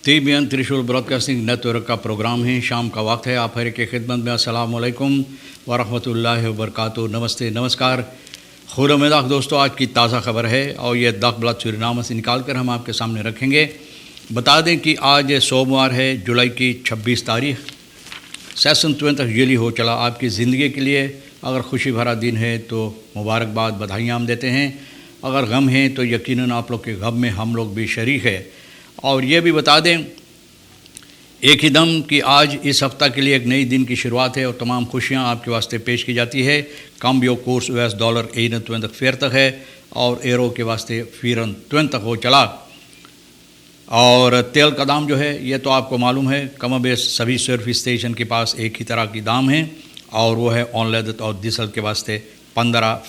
TBN त्रिशूल broadcasting network का programme है। शाम का वक्त है। आप हर की खिदमत में अस्सलाम वालेकुम वरहमतुल्लाहि वबरकातुहू। नमस्ते, नमस्कार, खुदा दोस्तों। आज की ताज़ा खबर है और ये दखबला सूरीनाम से निकाल कर हम आपके सामने रखेंगे। बता दें कि आज सोमवार है, जुलाई की 26 तारीख। सेशन 20 जुलाई हो चला। आपकी ज़िंदगी के लिए अगर खुशी भरा दिन है तो मुबारकबाद, बधाइयाँ हम देते हैं। अगर गम है तो यकीनन आप लोग के गम में हम लोग भी शरीक है। और ये भी बता दें एक ही दम कि आज इस हफ़्ता के लिए एक नई दिन की शुरुआत है और तमाम खुशियाँ आपके वास्ते पेश की जाती है। कम्बियो कोर्स $1 फेयर तक है और एरो के वास्ते फ़ीरन 20 तक हो चला। और तेल का दाम जो है ये तो आपको मालूम है, कम बेस सभी सर्विस स्टेशन के पास एक ही तरह की दाम है और वो है ऑनलेदत और डीजल के वास्ते 15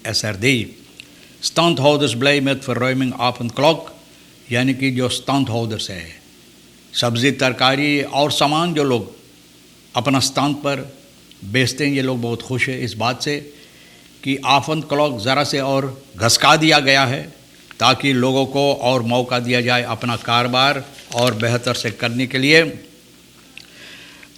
SR दी। स्टंट होल्डर्स ब्ले में फॉर ऑफ क्लॉक, यानी कि जो स्टंट होल्डर्स है, सब्ज़ी तरकारी और सामान जो लोग अपना स्टंट पर बेचते हैं, ये लोग बहुत खुश है इस बात से कि ऑफन क्लॉक ज़रा से और घसका दिया गया है ताकि लोगों को और मौका दिया जाए अपना कारोबार और बेहतर से करने के लिए।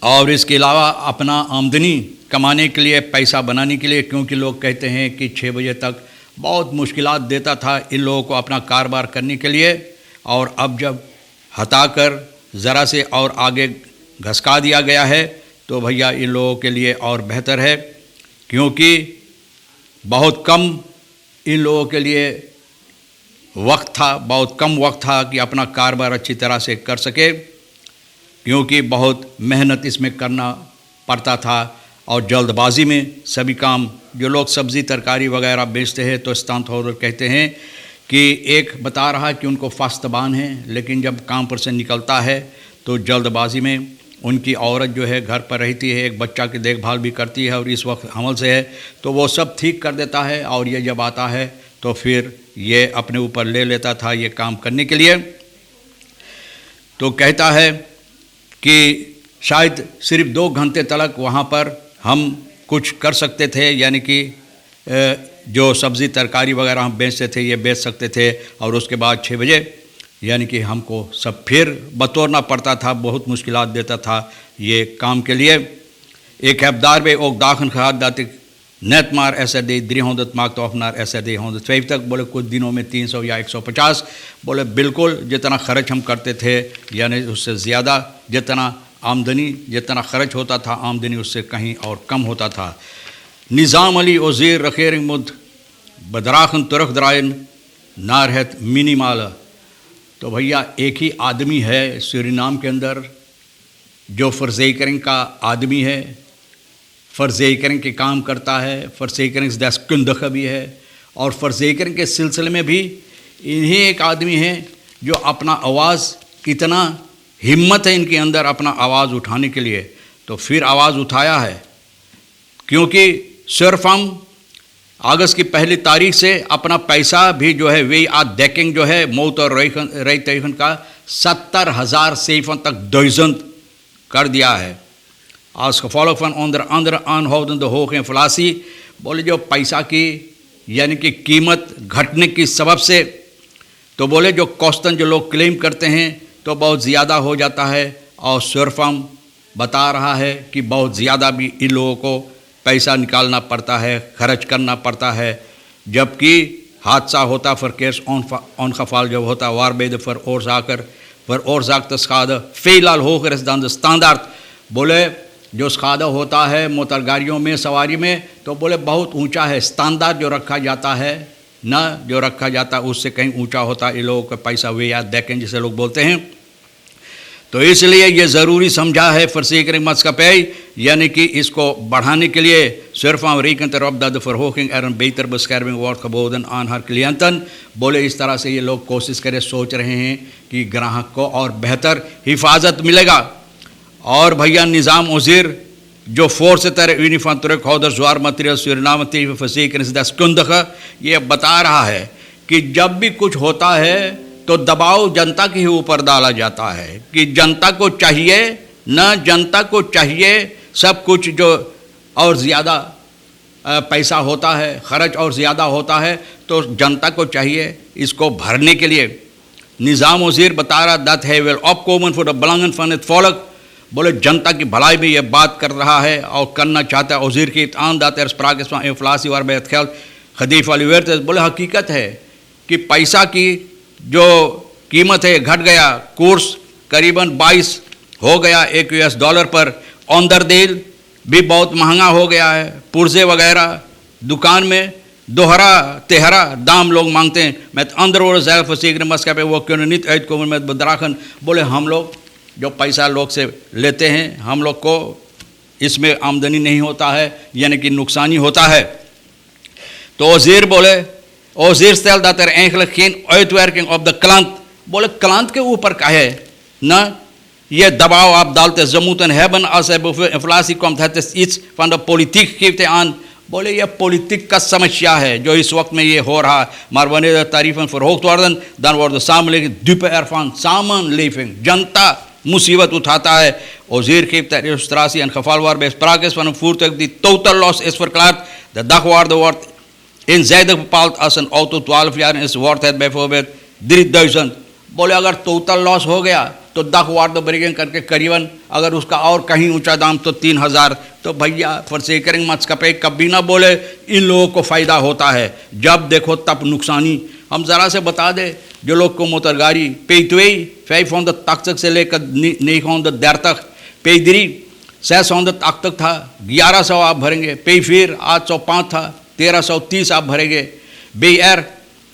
और इसके अलावा अपना आमदनी कमाने के लिए, पैसा बनाने के लिए, क्योंकि लोग कहते हैं कि 6 बजे तक बहुत मुश्किलात देता था इन लोगों को अपना कारोबार करने के लिए, और अब जब हटाकर ज़रा से और आगे घसका दिया गया है तो भैया इन लोगों के लिए और बेहतर है, क्योंकि बहुत कम इन लोगों के लिए वक्त था, बहुत कम वक्त था कि अपना कारोबार अच्छी तरह से कर सके, क्योंकि बहुत मेहनत इसमें करना पड़ता था और जल्दबाजी में सभी काम। जो लोग सब्ज़ी तरकारी वगैरह बेचते हैं तो स्टंट होल्डर कहते हैं कि एक बता रहा कि उनको फास्तबान है, लेकिन जब काम पर से निकलता है तो जल्दबाजी में उनकी औरत जो है घर पर रहती है, एक बच्चा की देखभाल भी करती है और इस वक्त हमल से है, तो वो सब ठीक कर देता है और ये जब आता है तो फिर ये अपने ऊपर ले लेता था ये काम करने के लिए। तो कहता है कि शायद सिर्फ 2 घंटे तक वहाँ पर हम कुछ कर सकते थे, यानी कि जो सब्ज़ी तरकारी वगैरह हम बेचते थे ये बेच सकते थे, और उसके बाद 6 बजे यानी कि हमको सब फिर बतौरना पड़ता था, बहुत मुश्किलात देता था ये काम के लिए। एक हफ्तार में ओक दाखन खाद दाते नेट मार ऐसा दे 300 मार्क तो अपना ऐसा दे 100 तक, बोले कुछ दिनों में 300 या 150, बोले बिल्कुल जितना खर्च हम करते थे यानी उससे ज़्यादा, जितना आमदनी जितना खर्च होता था आमदनी उससे कहीं और कम होता था। निज़ाम अली वज़ीर रखेरिंग मुद बदराखन तुरख दरायन नारहत मिनीमाल। तो भैया एक ही आदमी है सूरीनाम के अंदर जो फ़र्ज़ेकरिंग का आदमी है, फ़र्ज़ेकरिंग के काम करता है, फ़र्ज़ेकरिंग दस कुंदख भी है, और फ़र्ज़ेकरिंग के सिलसिले में भी इन्हीं एक आदमी है जो अपना आवाज़, इतना हिम्मत है इनके अंदर अपना आवाज़ उठाने के लिए, तो फिर आवाज़ उठाया है। क्योंकि सिर्फ हम अगस्त की 1 तारीख से अपना पैसा भी जो है वे आज देखेंगे जो है मौत और रई तरीक़न का 70,000 सेफन तक दोइजन कर दिया है। आज फॉलो फन अंदर अनहोदन हो गए फलासी, बोले जो पैसा की यानी कि कीमत घटने की सबब से, तो बोले जो कॉस्टन जो लोग क्लेम करते हैं तो बहुत ज़्यादा हो जाता है, और सिर्फ हम बता रहा है कि बहुत ज़्यादा भी इन लोगों को पैसा निकालना पड़ता है, खर्च करना पड़ता है। जबकि हादसा होता फर केस ऑन खफाल जब होता वार बेद फर और जाकर तस्खाद फ़िलहाल होकर स्टैंडर्ड, बोले जो स्खादा होता है मोटर गाड़ियों में सवारी में, तो बोले बहुत ऊंचा है, स्टैंडर्ड जो रखा जाता है ना जो रखा जाता उससे कहीं ऊंचा होता इन लोगों का पैसा वे याद देखें जिसे लोग बोलते हैं। तो इसलिए ये ज़रूरी समझा है फ़र्ज़ेकरिंग मस्कपे, यानी कि इसको बढ़ाने के लिए सिर्फ अमरीकन तरफ दद फरहोकिंग एरन बेहतर बस्कैरविंग वर्ड खबोदन आन हर क्लियंतन, बोले इस तरह से ये लोग कोशिश करें, सोच रहे हैं कि ग्राहक को और बेहतर हिफाजत मिलेगा। और भैया निज़ाम वज़ीर जो फोर्स तरह यूनिफॉर्म तुरक हौदर जुआर मटीरियल सूरीनाम फ़र्ज़ेकरिंग दस कुंदख ये बता रहा है कि जब भी कुछ होता है तो दबाव जनता के ही ऊपर डाला जाता है कि जनता को चाहिए, न जनता को चाहिए सब कुछ जो और ज़्यादा पैसा होता है, खर्च और ज़्यादा होता है, तो जनता को चाहिए इसको भरने के लिए निज़ाम वज़ीर बता रहा दैट है विल ऑपकोमन for the belangen van het volk, बोले जनता की भलाई में ये बात कर रहा है और करना चाहता है। वज़ीर की आन that er sprake is van inflatie waarbij het geld gedevalueerd is। बोले हकीकत है कि पैसा की जो कीमत है घट गया, कोर्स करीबन 22 हो गया एक US डॉलर पर। औंदरदेल भी बहुत महंगा हो गया है, पुर्जे वगैरह दुकान में दोहरा तेहरा दाम लोग मांगते हैं। मैं अंदर और ज़ैल फसीक मस्का पे वो क्यों नहीं ऐद को मैं बदराखन। बोले हम लोग जो पैसा लोग से लेते हैं, हम लोग को इसमें आमदनी नहीं होता है, यानी कि नुकसानी होता है। तो वज़ीर बोले, वज़ीर स्टेल दैट er eigenlijk geen uitwerking op de klant। बोले klant के ऊपर का है ना ये दबाव आप डालते, ze moeten hebben als er inflatie komt, het is iets van de politiek, geeft hij aan। बोले ये पॉलिटिक का समस्या है जो इस वक्त में ये हो रहा है। Maar wanneer de tarieven verhoogd worden, dan wordt de samenleving dupe ervan। samenleving, जनता मुसीबत उठाता है। वज़ीर geeft ter illustratie een geval waarbij sprake is van een voertuig die totaal los is verklaard। De dagwaarde wordt eenzijdig bepaald। als een auto 12 jaar is, wordt het bijvoorbeeld 3000। बोले अगर total loss हो गया तो दगवार्ड breaking करके करीबन अगर उसका और कहीं ऊंचा दाम तो 3000। तो भैया फर्सेकरिंग मस्कपे कभी ना बोले इन लोगों को फ़ायदा होता है, जब देखो तब नुकसानी। हम ज़रा से बता दें जो लोग को मोटर गाड़ी पेटवे 500 तक से लेकर 900 तक, पेदरी 600 तक था, 1100 आप भरेंगे। पे फिर 805 था, 1330 आप भरेंगे। बे एर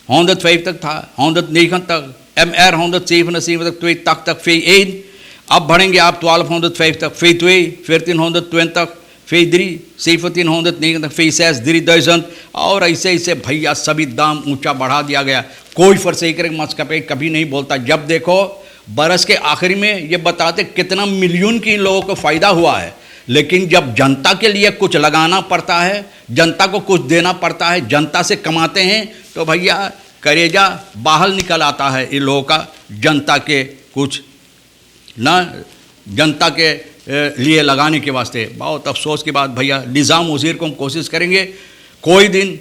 105 तक था, 109 तक, MR 177 तक फे 1 अब भरेंगे आप 1205 तक, फे 2 1420 तक, फे 3 1709 तक, फे 6 3000। और ऐसे ऐसे भैया सभी दाम ऊंचा बढ़ा दिया गया। कोई फर्सेकरिंग मस्कपे कभी नहीं बोलता। जब देखो बरस के आखिरी में ये बताते कितना मिलियन की लोगों को फ़ायदा हुआ है, लेकिन जब जनता के लिए कुछ लगाना पड़ता है, जनता को कुछ देना पड़ता है, जनता से कमाते हैं, तो भैया करेजा बाहर निकल आता है इन लोगों का। जनता के कुछ ना जनता के लिए लगाने के वास्ते। बहुत अफसोस की बात भैया, निज़ाम वज़ीर को हम कोशिश करेंगे कोई दिन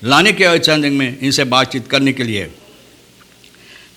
लाने के चैनल में इनसे बातचीत करने के लिए।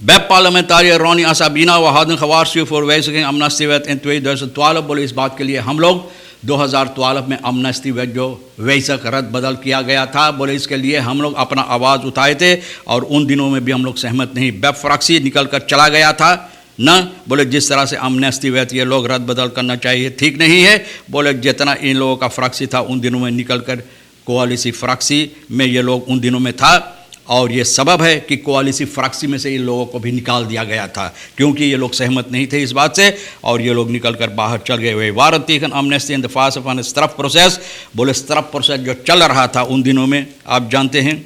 Web parlementariër Ronnie Asabina, we hadden gewaarschuwd voor wijziging amnestiewet in 2012। बोले इस बात के लिए हम लोग 2012 में अमनेस्टी वेट जो वैसक रद्द बदल किया गया था, बोले इसके लिए हम लोग अपना आवाज़ उठाए थे और उन दिनों में भी हम लोग सहमत नहीं। बेब फ्रॉक्सी निकल कर चला गया था ना। बोले जिस तरह से अमनेस्टी वेट ये लोग रद्द बदल करना चाहिए ठीक नहीं है। बोले जितना इन लोगों का फ्रॉक्सी था उन दिनों में निकल कर कोaliसी फ्रॉक्सी में ये लोग उन दिनों में था, और ये सबब है कि कोaliसी फ्रॉक्सी में से इन लोगों को भी निकाल दिया गया था, क्योंकि ये लोग सहमत नहीं थे इस बात से और ये लोग निकल कर बाहर चल गए हुए। Warrant tegen amnesty in the fase van het strafproces। बोले स्ट्रफ प्रोसेस जो चल रहा था उन दिनों में, आप जानते हैं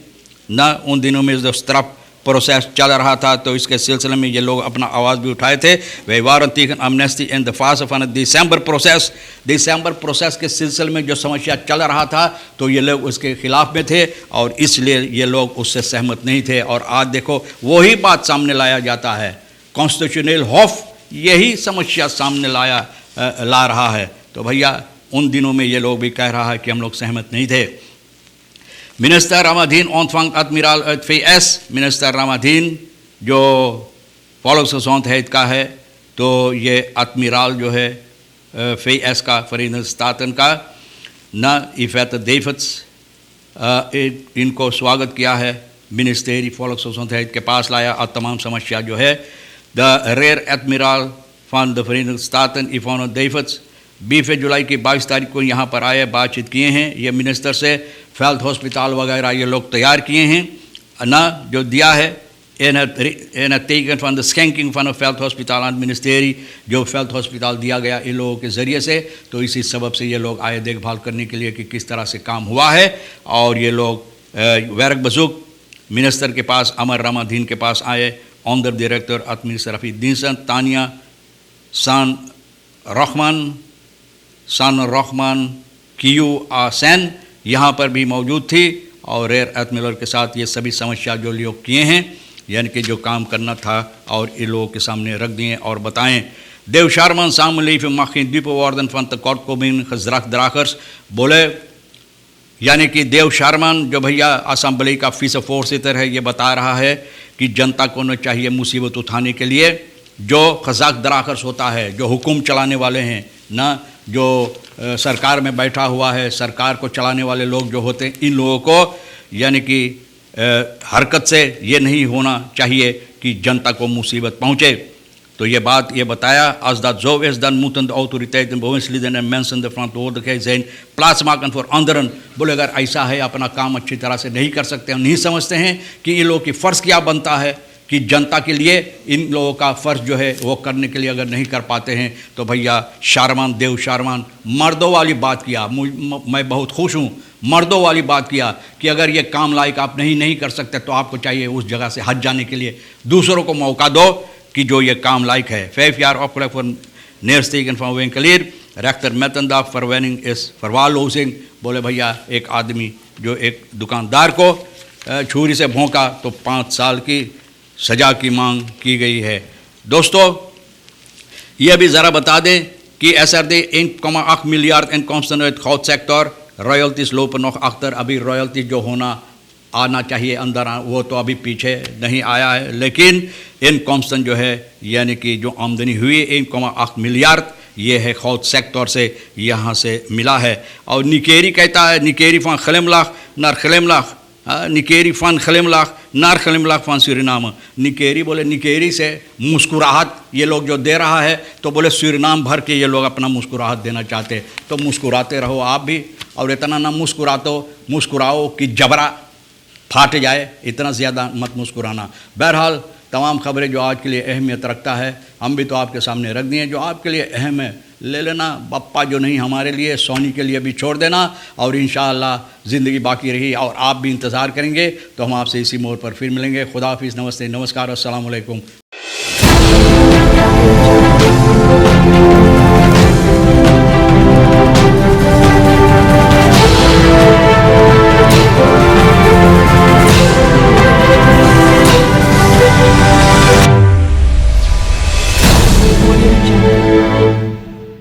ना, उन दिनों में जो स्ट्रफ प्रोसेस चल रहा था, तो इसके सिलसिले में ये लोग अपना आवाज़ भी उठाए थे। वे वारंट tegen amnesty in the fase van het दिसंबर प्रोसेस, दिसंबर प्रोसेस के सिलसिले में जो समस्या चल रहा था तो ये लोग उसके खिलाफ में थे और इसलिए ये लोग उससे सहमत नहीं थे। और आज देखो वही बात सामने लाया जाता है, कॉन्स्टिट्यूशनल हॉफ यही समस्या सामने ला रहा है। तो भैया उन दिनों में ये लोग भी कह रहा है कि हम लोग सहमत नहीं थे। Minister Ramadhin ontvangt admiraal uit VS। Minister Ramadhin जो volksgezondheid का है, तो ये admiraal जो है VS का, Verenigde Staten का ना, Yvette Davids, इनको स्वागत किया है, मिनिस्ट्री volksgezondheid के पास लाया और तमाम समस्या जो है। The rear admiral van de Verenigde Staten Yvonne Davids 20 जुलाई की 22 तारीख को यहाँ पर आए, बातचीत किए हैं। ये मिनिस्टर से फेल्थ हॉस्पिटल वगैरह ये लोग तैयार किए हैं ना, जो दिया है in het teken van de schenking van een veldhospitaal aan het ministerie, जो फेल्थ हॉस्पिटल दिया गया इन लोगों के ज़रिए से। तो इसी सबब से ये लोग आए देखभाल करने के लिए कि किस तरह से काम हुआ है। और ये लोग werk bezoek मिनिस्टर के पास, अमर रामाधीन के पास आए। ऑनर डायरेक्टर administratieve diensten तानिया सान रहमान कियू आसैन यहाँ पर भी मौजूद थी और रेयर एडमिरल के साथ ये सभी समस्या जो लोग किए हैं, यानी कि जो काम करना था और इन लोगों के सामने रख दिए और बताएं। देव Sherman samenleving mag geen dupe worden van tekortkoming gedragdragers। बोले यानी कि देव शारमान जो भैया असम्बली का फीस फोर्सिटर है, ये बता रहा है कि जनता को न चाहिए मुसीबत उठाने के लिए जो खजाक दराखर्स होता है, जो हुक्म चलाने वाले हैं ना, जो सरकार में बैठा हुआ है, सरकार को चलाने वाले लोग जो होते हैं, इन लोगों को यानी कि हरकत से ये नहीं होना चाहिए कि जनता को मुसीबत पहुँचे। तो ये बात ये बताया als dat zo is dan moeten de autoriteiten bewustheden en mensen de verantwoordelijkheid zijn plaatsmaken voor anderen। बोले अगर ऐसा है, अपना काम अच्छी तरह से नहीं कर सकते, हम नहीं समझते हैं कि इन लोगों की फ़र्ज़ क्या बनता है कि जनता के लिए इन लोगों का फ़र्ज़ जो है वो करने के लिए अगर नहीं कर पाते हैं तो भैया शारमान, देव शारमान मर्दों वाली बात किया। मैं बहुत खुश हूँ, मर्दों वाली बात किया कि अगर ये काम लायक आप नहीं कर सकते तो आपको चाहिए उस जगह से हट जाने के लिए, दूसरों को मौका दो कि जो ये काम लायक है। 5 jaar opgelegd neersteken van winkelier, rechter met een dag verwenning is verwaarlozing। बोले भैया एक आदमी जो एक दुकानदार को छुरी से भोंका तो 5 साल की सज़ा की मांग की गई है। दोस्तों ये भी ज़रा बता दें कि SRD 1,8 miljard inkomsten uit goudsector, royalties lopen nog achter। अभी रॉयल्टी जो होना आना चाहिए अंदर, वो तो अभी पीछे नहीं आया है, लेकिन इनकम्सन जो है यानी कि जो आमदनी हुई 1,8 मिलियर्ड ये है खौद सेक्टर से यहाँ से मिला है। और निकेरी कहता है निकेरी फ़ान खलेमलाख नार खलेमलाख, निकेरी फ़ान खलेमलाख नार खलेमलाख फ़ान सूरीनाम। निकेरी बोले निकेरी से मुस्कुराहट ये लोग जो दे रहा है, तो बोले सूरीनाम भर के ये लोग अपना मुस्कुराहट देना चाहते, तो मुस्कुराते रहो आप भी, और इतना ना मुस्कुराओ कि जबरा फाट जाए, इतना ज़्यादा मत मुस्कुराना। बहरहाल तमाम खबरें जो आज के लिए अहमियत रखता है हम भी तो आपके सामने रख दिए, जो आपके लिए अहम है ले लेना, बप्पा जो नहीं हमारे लिए सोनी के लिए भी छोड़ देना, और इंशाअल्लाह ज़िंदगी बाकी रही और आप भी इंतज़ार करेंगे तो हम आपसे इसी मोड़ पर फिर मिलेंगे। खुदा हाफिज़, नमस्ते, नमस्कार, अस्सलाम वालेकुम।